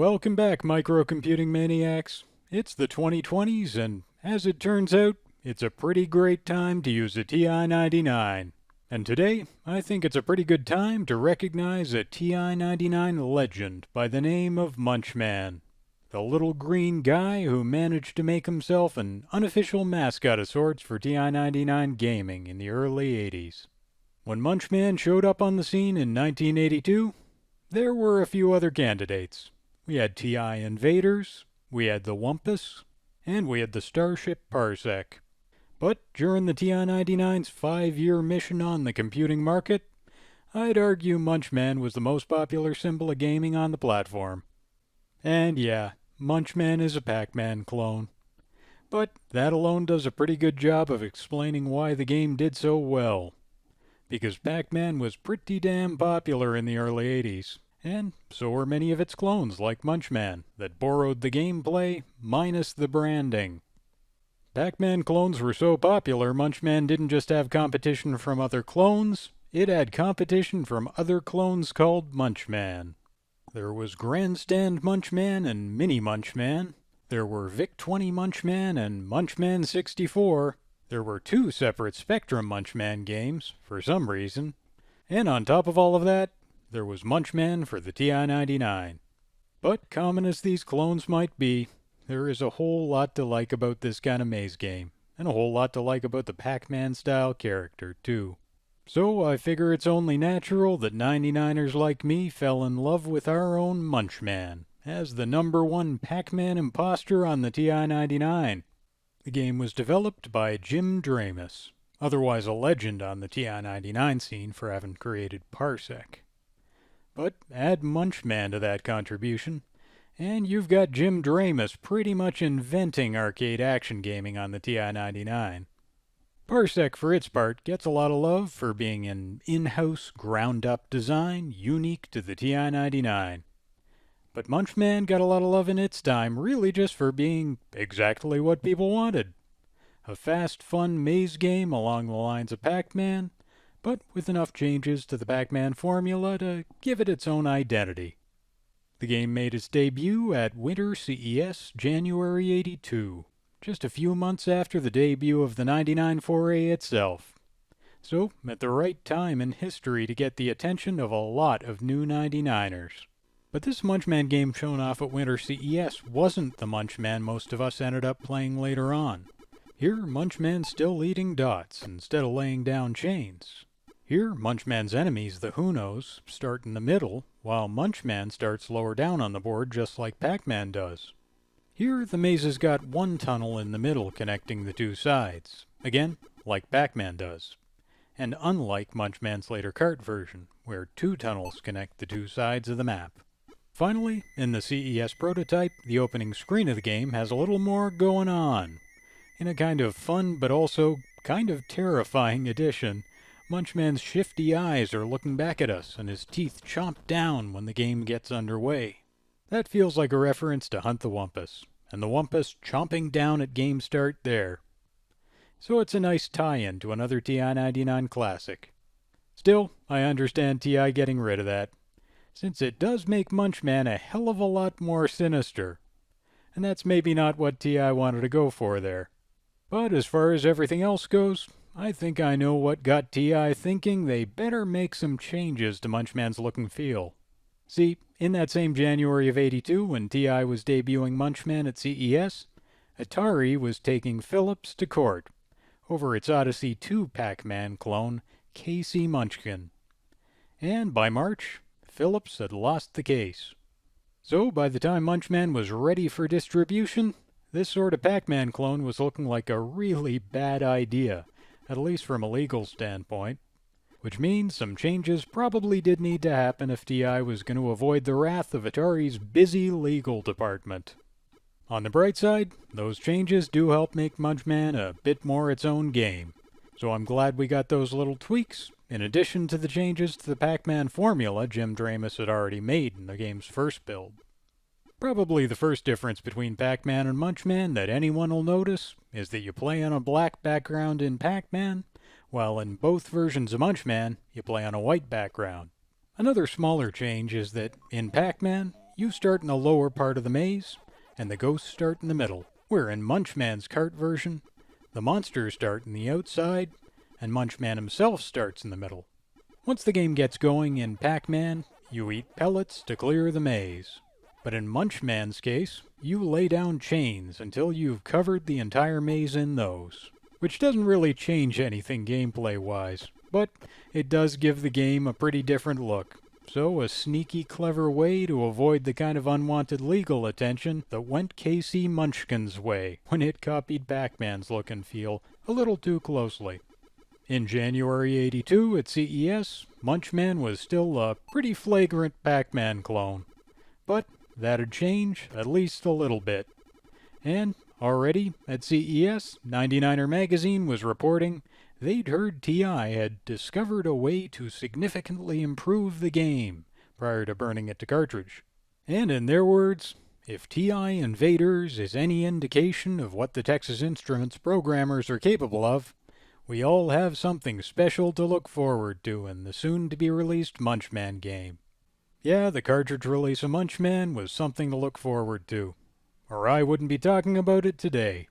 Welcome back, microcomputing maniacs. It's the 2020s, and as it turns out, it's a pretty great time to use a TI-99. And today, I think it's a pretty good time to recognize a TI-99 legend by the name of Munch Man. The little green guy who managed to make himself an unofficial mascot of sorts for TI-99 gaming in the early 80s. When Munch Man showed up on the scene in 1982, there were a few other candidates. We had TI Invaders, we had the Wumpus, and we had the Starship Parsec. But during the TI-99's 5-year mission on the computing market, I'd argue Munch Man was the most popular symbol of gaming on the platform. And yeah, Munch Man is a Pac-Man clone. But that alone does a pretty good job of explaining why the game did so well. Because Pac-Man was pretty damn popular in the early 80s. And so were many of its clones like Munch Man, that borrowed the gameplay minus the branding. Pac-Man clones were so popular, Munch Man didn't just have competition from other clones, it had competition from other clones called Munch Man. There was Grandstand Munch Man and Mini Munch Man. There were VIC-20 Munch Man and Munch Man 64. There were 2 separate Spectrum Munch Man games, for some reason. And on top of all of that, there was Munch Man for the TI-99. But common as these clones might be, there is a whole lot to like about this kind of maze game, and a whole lot to like about the Pac-Man style character too. So I figure it's only natural that 99ers like me fell in love with our own Munch Man, as the #1 Pac-Man imposter on the TI-99. The game was developed by Jim Dramus, otherwise a legend on the TI-99 scene for having created Parsec. But add Munch Man to that contribution, and you've got Jim Dramus pretty much inventing arcade action gaming on the TI-99. Parsec, for its part, gets a lot of love for being an in-house, ground-up design unique to the TI-99. But Munch Man got a lot of love in its time, really just for being exactly what people wanted. A fast, fun maze game along the lines of Pac-Man, but with enough changes to the Pac-Man formula to give it its own identity. The game made its debut at Winter CES January '82, just a few months after the debut of the 99 foray itself. So, at the right time in history to get the attention of a lot of new 99ers. But this Munch Man game shown off at Winter CES wasn't the Munch Man most of us ended up playing later on. Here, Munch Man's still eating dots instead of laying down chains. Here, Munch Man's enemies, the Hunos, start in the middle, while Munch Man starts lower down on the board just like Pac-Man does. Here, the maze has got 1 tunnel in the middle connecting the 2 sides, again, like Pac-Man does. And unlike Munch Man's later kart version, where 2 tunnels connect the 2 sides of the map. Finally, in the CES prototype, the opening screen of the game has a little more going on. In a kind of fun but also kind of terrifying addition, Munch Man's shifty eyes are looking back at us and his teeth chomp down when the game gets underway. That feels like a reference to Hunt the Wumpus, and the Wumpus chomping down at game start there. So it's a nice tie-in to another TI-99 classic. Still, I understand TI getting rid of that, since it does make Munch Man a hell of a lot more sinister. And that's maybe not what TI wanted to go for there. But as far as everything else goes, I think I know what got TI thinking they better make some changes to Munch Man's look and feel. See, in that same January of '82 when TI was debuting Munch Man at CES, Atari was taking Philips to court over its Odyssey 2 Pac-Man clone, Casey Munchkin. And by March, Philips had lost the case. So by the time Munch Man was ready for distribution, this sort of Pac-Man clone was looking like a really bad idea, at least from a legal standpoint. Which means some changes probably did need to happen if TI was going to avoid the wrath of Atari's busy legal department. On the bright side, those changes do help make Munch Man a bit more its own game. So I'm glad we got those little tweaks, in addition to the changes to the Pac-Man formula Jim Dramus had already made in the game's first build. Probably the first difference between Pac-Man and Munch Man that anyone will notice is that you play on a black background in Pac-Man, while in both versions of Munch Man, you play on a white background. Another smaller change is that, in Pac-Man, You start in the lower part of the maze, and the ghosts start in the middle, where in Munch Man's cart version, the monsters start in the outside, and Munch Man himself starts in the middle. Once the game gets going in Pac-Man, you eat pellets to clear the maze. But in Munch Man's case, you lay down chains until you've covered the entire maze in those. Which doesn't really change anything gameplay-wise, but it does give the game a pretty different look. So a sneaky, clever way to avoid the kind of unwanted legal attention that went K.C. Munchkin's way when it copied Pac-Man's look and feel a little too closely. In January '82 at CES, Munch Man was still a pretty flagrant Pac-Man clone. But that'd change at least a little bit. And already at CES, 99er magazine was reporting they'd heard TI had discovered a way to significantly improve the game prior to burning it to cartridge. And in their words, if TI Invaders is any indication of what the Texas Instruments programmers are capable of, we all have something special to look forward to in the soon-to-be-released Munch Man game. Yeah, the cartridge release of Munch Man was something to look forward to, or I wouldn't be talking about it today.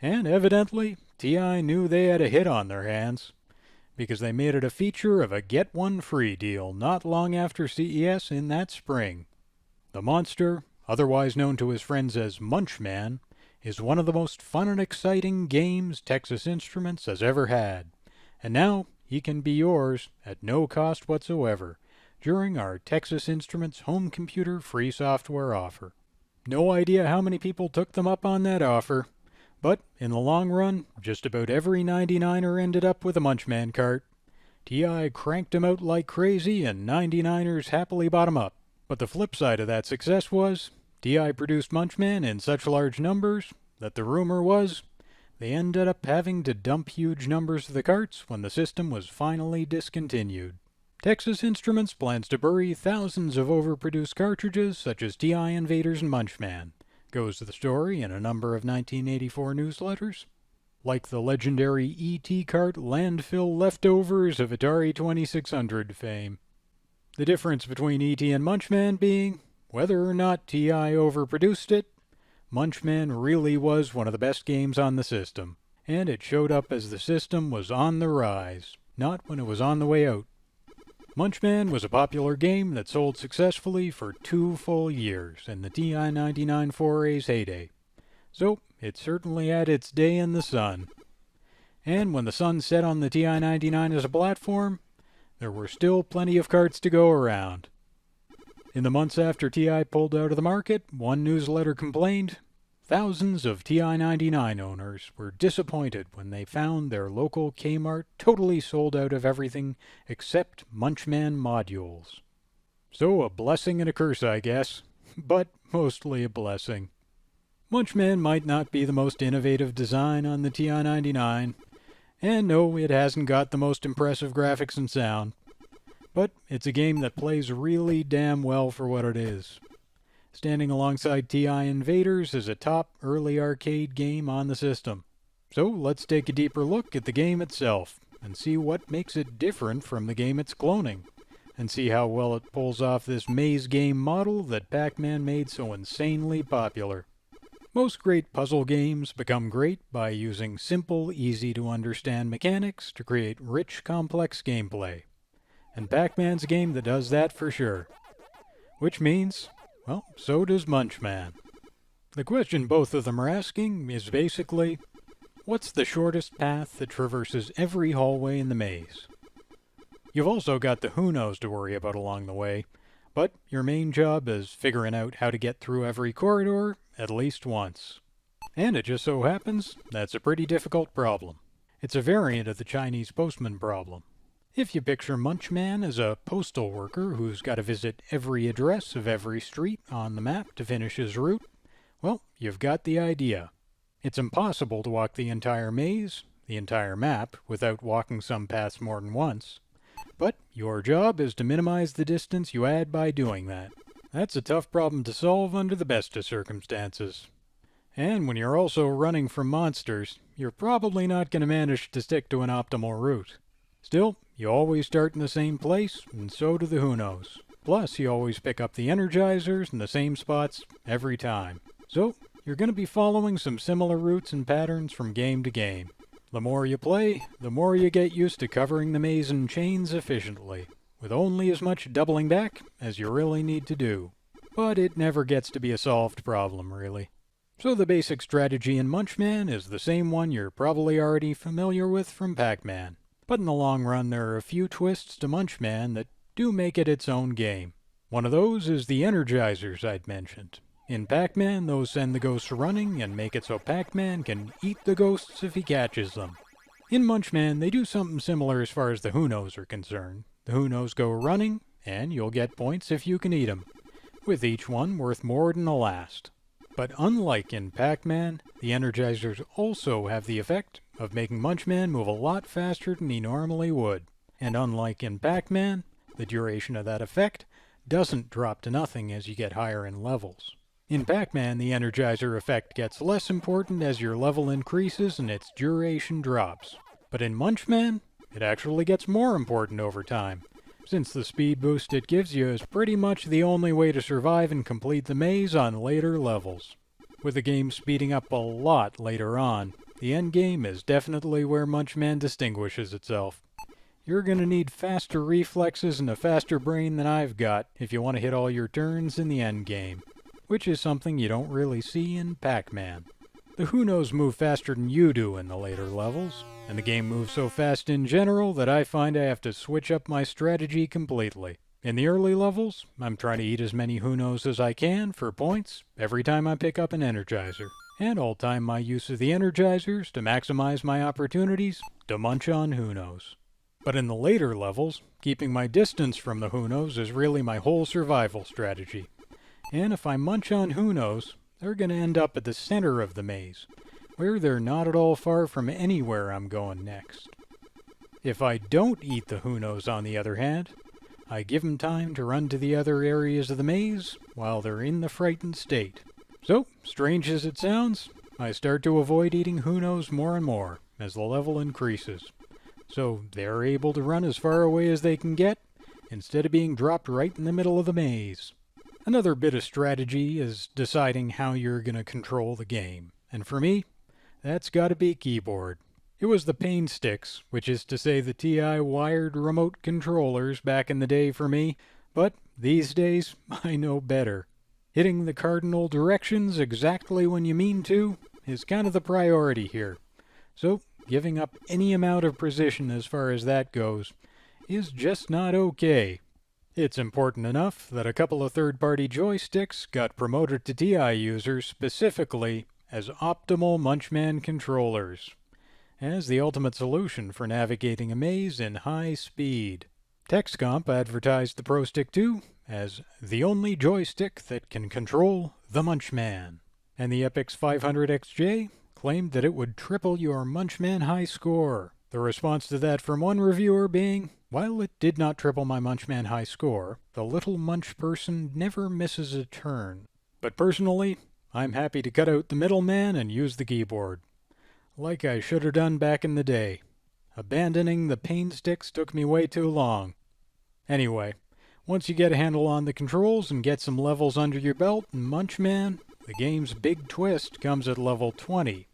And evidently, TI knew they had a hit on their hands, because they made it a feature of a get-one-free deal not long after CES in that spring. The monster, otherwise known to his friends as Munch Man, is one of the most fun and exciting games Texas Instruments has ever had, and now he can be yours at no cost whatsoever during our Texas Instruments home computer free software offer. No idea how many people took them up on that offer, but in the long run, just about every 99er ended up with a Munch Man cart. TI cranked them out like crazy, and 99ers happily bought them up. But the flip side of that success was, TI produced Munch Man in such large numbers that the rumor was they ended up having to dump huge numbers of the carts when the system was finally discontinued. Texas Instruments plans to bury thousands of overproduced cartridges such as TI Invaders and Munch Man, goes the story in a number of 1984 newsletters. Like the legendary E.T. cart landfill leftovers of Atari 2600 fame. The difference between E.T. and Munch Man being, whether or not TI overproduced it, Munch Man really was one of the best games on the system, and it showed up as the system was on the rise, not when it was on the way out. Munch Man was a popular game that sold successfully for 2 full years in the TI-99 foray's heyday, so it certainly had its day in the sun. And when the sun set on the TI-99 as a platform, there were still plenty of carts to go around. In the months after TI pulled out of the market, one newsletter complained, thousands of TI-99 owners were disappointed when they found their local Kmart totally sold out of everything except Munch Man modules. So a blessing and a curse, I guess, but mostly a blessing. Munch Man might not be the most innovative design on the TI-99, and no, it hasn't got the most impressive graphics and sound, but it's a game that plays really damn well for what it is. Standing alongside TI Invaders is a top early arcade game on the system. So let's take a deeper look at the game itself, and see what makes it different from the game it's cloning, and see how well it pulls off this maze game model that Pac-Man made so insanely popular. Most great puzzle games become great by using simple, easy-to-understand mechanics to create rich, complex gameplay. And Pac-Man's a game that does that for sure. Which means, well, so does Munch Man. The question both of them are asking is basically, what's the shortest path that traverses every hallway in the maze? You've also got the who knows to worry about along the way, but your main job is figuring out how to get through every corridor at least once. And it just so happens that's a pretty difficult problem. It's a variant of the Chinese postman problem. If you picture Munch Man as a postal worker who's got to visit every address of every street on the map to finish his route, well, you've got the idea. It's impossible to walk the entire maze, the entire map, without walking some paths more than once. But your job is to minimize the distance you add by doing that. That's a tough problem to solve under the best of circumstances. And when you're also running from monsters, you're probably not going to manage to stick to an optimal route. Still, you always start in the same place, and so do the who knows. Plus, you always pick up the energizers in the same spots every time. So, you're going to be following some similar routes and patterns from game to game. The more you play, the more you get used to covering the maze in chains efficiently, with only as much doubling back as you really need to do. But it never gets to be a solved problem, really. So the basic strategy in Munch Man is the same one you're probably already familiar with from Pac-Man. But in the long run, there are a few twists to Munch Man that do make it its own game. One of those is the energizers I'd mentioned. In Pac-Man, those send the ghosts running and make it so Pac-Man can eat the ghosts if he catches them. In Munch Man, they do something similar as far as the Who-Knows are concerned. The Who-Knows go running, and you'll get points if you can eat them, with each one worth more than the last. But unlike in Pac-Man, the energizers also have the effect of making Munch Man move a lot faster than he normally would. And unlike in Pac-Man, the duration of that effect doesn't drop to nothing as you get higher in levels. In Pac-Man, the energizer effect gets less important as your level increases and its duration drops. But in Munch Man, it actually gets more important over time, since the speed boost it gives you is pretty much the only way to survive and complete the maze on later levels. With the game speeding up a lot later on, the endgame is definitely where Munch Man distinguishes itself. You're going to need faster reflexes and a faster brain than I've got if you want to hit all your turns in the endgame, which is something you don't really see in Pac-Man. The Who-Knows move faster than you do in the later levels, and the game moves so fast in general that I find I have to switch up my strategy completely. In the early levels, I'm trying to eat as many Who-Knows as I can for points every time I pick up an energizer, and I'll time my use of the energizers to maximize my opportunities to munch on Who-Knows. But in the later levels, keeping my distance from the Who-Knows is really my whole survival strategy. And if I munch on Who-Knows, they're going to end up at the center of the maze, where they're not at all far from anywhere I'm going next. If I don't eat the Who-Knows, on the other hand, I give them time to run to the other areas of the maze while they're in the frightened state. So, strange as it sounds, I start to avoid eating Who-Knows more and more as the level increases. So they're able to run as far away as they can get, instead of being dropped right in the middle of the maze. Another bit of strategy is deciding how you're going to control the game, and for me, that's got to be keyboard. It was the pain sticks, which is to say the TI wired remote controllers back in the day for me, but these days I know better. Hitting the cardinal directions exactly when you mean to is kind of the priority here. So, giving up any amount of precision as far as that goes is just not okay. It's important enough that a couple of third-party joysticks got promoted to TI users specifically as optimal Munch Man controllers, as the ultimate solution for navigating a maze in high speed. TexComp advertised the Pro Stick 2 as the only joystick that can control the Munch Man, and the Epix 500XJ claimed that it would triple your Munch Man high score. The response to that from one reviewer being, while it did not triple my Munch Man high score, the little munch person never misses a turn. But personally, I'm happy to cut out the middleman and use the keyboard, like I should have done back in the day. Abandoning the pain sticks took me way too long. Anyway, once you get a handle on the controls and get some levels under your belt in Munch Man, the game's big twist comes at level 20,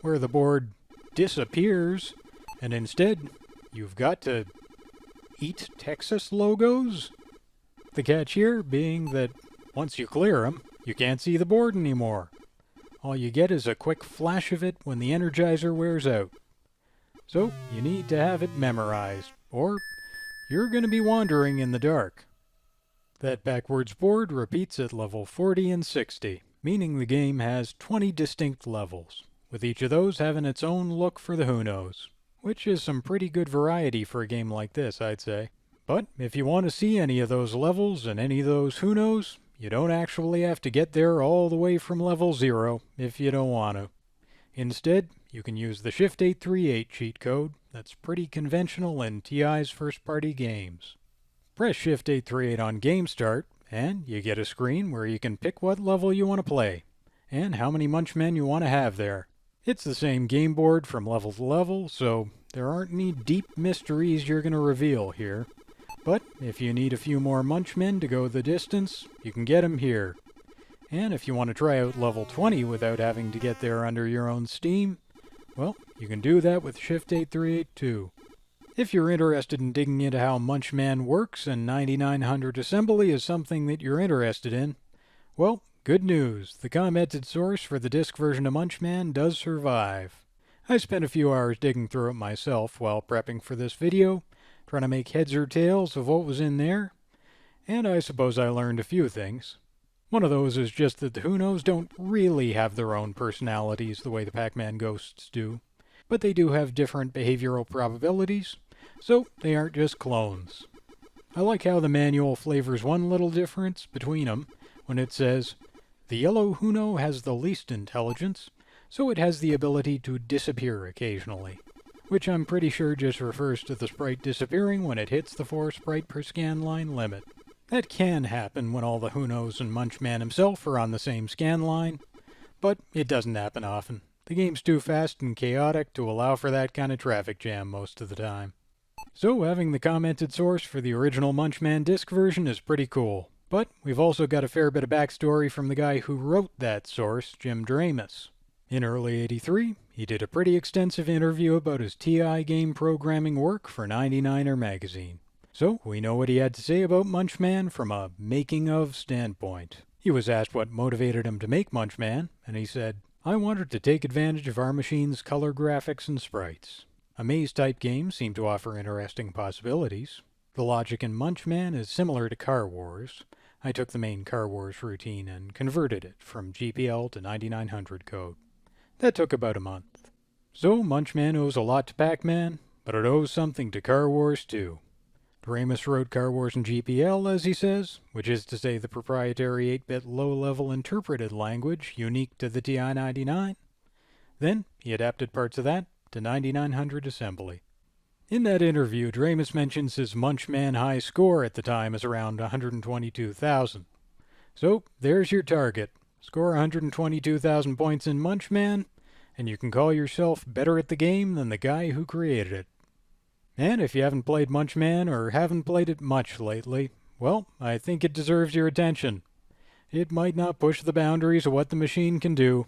where the board disappears, and instead, you've got to eat Texas logos? The catch here being that once you clear them, you can't see the board anymore. All you get is a quick flash of it when the energizer wears out. So, you need to have it memorized, or you're going to be wandering in the dark. That backwards board repeats at level 40 and 60, meaning the game has 20 distinct levels, with each of those having its own look for the Who-Knows, which is some pretty good variety for a game like this, I'd say. But if you want to see any of those levels and any of those Who-Knows, you don't actually have to get there all the way from level 0 if you don't want to. Instead, you can use the Shift 838 cheat code that's pretty conventional in TI's first-party games. Press Shift 838 on Game Start, and you get a screen where you can pick what level you want to play, and how many Munch Men you want to have there. It's the same game board from level to level, so there aren't any deep mysteries you're going to reveal here. But if you need a few more Munch Men to go the distance, you can get 'em here. And if you want to try out level 20 without having to get there under your own steam, well, you can do that with Shift 8382. If you're interested in digging into how Munch Man works and 9900 assembly is something that you're interested in, well, good news. The commented source for the disk version of Munch Man does survive. I spent a few hours digging through it myself while prepping for this video, trying to make heads or tails of what was in there, and I suppose I learned a few things. One of those is just that the Hunos don't really have their own personalities the way the Pac-Man ghosts do, but they do have different behavioral probabilities, so they aren't just clones. I like how the manual flavors one little difference between them when it says, "The yellow Huno has the least intelligence, so it has the ability to disappear occasionally," which I'm pretty sure just refers to the sprite disappearing when it hits the 4 sprite per scan line limit. That can happen when all the Hunos and Munch Man himself are on the same scan line, but it doesn't happen often. The game's too fast and chaotic to allow for that kind of traffic jam most of the time. So having the commented source for the original Munch Man disc version is pretty cool. But we've also got a fair bit of backstory from the guy who wrote that source, Jim Dramus. In early '83, he did a pretty extensive interview about his TI game programming work for 99er magazine. So we know what he had to say about Munch Man from a making-of standpoint. He was asked what motivated him to make Munch Man, and he said, "I wanted to take advantage of our machine's color graphics and sprites. A maze-type game seemed to offer interesting possibilities. The logic in Munch Man is similar to Car Wars. I took the main Car Wars routine and converted it from GPL to 9900 code. That took about a month. So Munch Man owes a lot to Pac-Man, but it owes something to Car Wars too. Dramus wrote Car Wars in GPL, as he says, which is to say the proprietary 8-bit low-level interpreted language unique to the TI-99. Then he adapted parts of that to 9900 assembly." In that interview, Dramus mentions his Munch Man high score at the time is around 122,000. So there's your target. Score 122,000 points in Munch Man, and you can call yourself better at the game than the guy who created it. And if you haven't played Munch Man or haven't played it much lately, well, I think it deserves your attention. It might not push the boundaries of what the machine can do,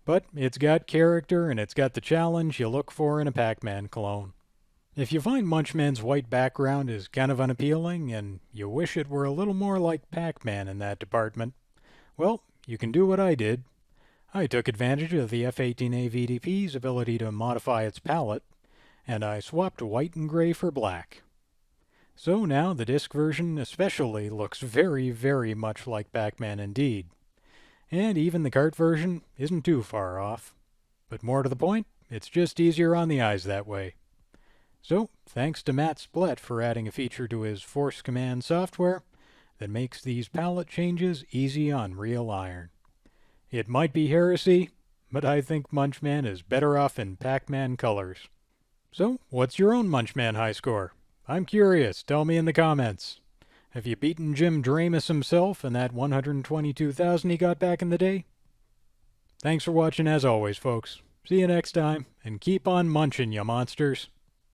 but it's got character and it's got the challenge you look for in a Pac-Man clone. If you find Munch Man's white background is kind of unappealing and you wish it were a little more like Pac-Man in that department, well, you can do what I did. I took advantage of the F-18A VDP's ability to modify its palette, and I swapped white and gray for black. So now the disc version especially looks very, very much like Pac-Man indeed. And even the kart version isn't too far off. But more to the point, it's just easier on the eyes that way. So, thanks to Matt Splett for adding a feature to his Force Command software that makes these palette changes easy on real iron. It might be heresy, but I think Munch Man is better off in Pac-Man colors. So, what's your own Munch Man high score? I'm curious, tell me in the comments. Have you beaten Jim Dramus himself and that 122,000 he got back in the day? Thanks for watching as always, folks. See you next time, and keep on munchin', you monsters.